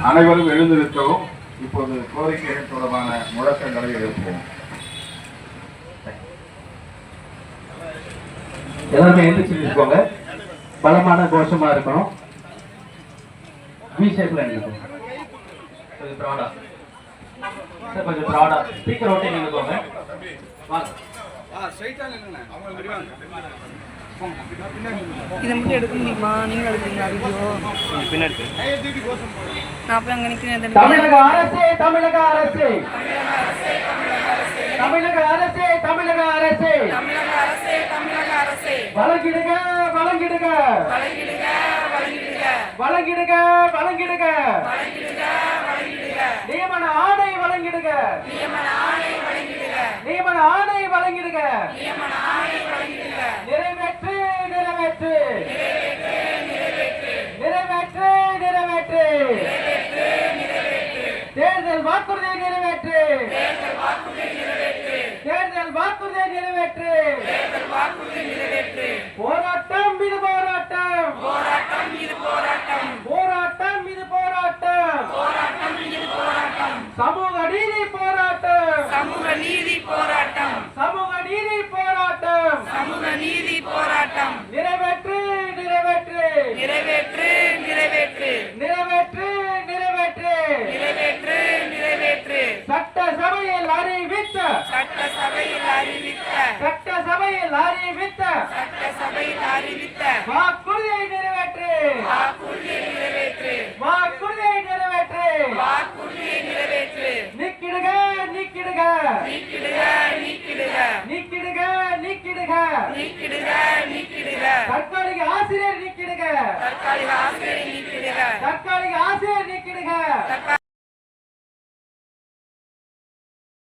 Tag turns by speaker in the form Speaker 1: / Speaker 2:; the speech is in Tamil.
Speaker 1: அனைவரும் எழுந்திருக்கவும். இப்போது கோரிக்கைகள் தொடர்பான முழக்கங்களை எழுப்புவோம்.
Speaker 2: எல்லாருமே எழுந்திரிச்சு இருக்கோங்க. பலமான கோஷமா இருக்கணும். வி ஷேப்ல நினைக்கோங்க. கொஞ்சம் ப்ராடா சார், கொஞ்சம் ப்ராடா ஸ்பீக்கர் ஓட்டி நினைக்கோங்க. வாங்க
Speaker 3: இதை மட்டும் எடுக்க முடியுமா? நீங்க எடுக்கிறீங்களா வீடியோ?
Speaker 2: பின்னாடி
Speaker 3: நான் போய் அங்க நிக்கிறேன்.
Speaker 2: தமிழக அரசே, தமிழக அரசே, தமிழக அரசே, தமிழக அரசே, வழங்கிடுக, வழங்கிடுக, வழங்கிடுக, வழங்கிடுக, நியமன ஆணை வழங்கிடுக, நியமன ஆணை வழங்கிடுக, நிறைவேற்று, நிறைவேற்று, நிறைவேற்று, நிறைவேற்று, தேர்தல் வாக்குறுதியை நிறைவேற்று, தேர்தல் வாக்குறுதியை நிறைவேற்று, போராட்டம் இது போராட்டம், போராட்டம் இது போராட்டம், சமூக நீதி போராட்டம்,
Speaker 3: சமூக நீதி போராட்டம்,
Speaker 2: சமூக நீதி போராட்டம்,
Speaker 3: சமூக நீதி போராட்டம்,
Speaker 2: நிறைவேற்று, நிறைவேற்று,
Speaker 3: நிறைவேற்று, நிறைவேற்று,
Speaker 2: நிறைவேற்று, நிறைவேற்று,
Speaker 3: நிறைவேற்று, நிறைவேற்று,
Speaker 2: சட்டசபையில் அறிவித்த,
Speaker 3: சட்டசபையில் அறிவித்த,
Speaker 2: சட்டசபையில் அறிவித்த
Speaker 3: சட்டசபையில் அறிவித்த
Speaker 2: வாக்குறுதியை நிறைவேற்று,
Speaker 3: வாக்குறுதியை நிறைவேற்று,
Speaker 2: வாக்குறுதியை நிறைவேற்று,
Speaker 3: வாக்குறுதியை நிறைவேற்று,
Speaker 2: நீக்கிடுக, நீக்கிடுக,
Speaker 3: நீக்கிடுக, நீக்கிடுக,
Speaker 2: நீக்கிடுக, நீக்கிடுக,
Speaker 3: நீக்கிடுக, நீக்கிடுக,
Speaker 2: தற்காலிக ஆசிரியர் நீக்கிடுக,
Speaker 3: தற்காலிக ஆசிரியரை நீக்கிடுக,
Speaker 2: தற்காலிக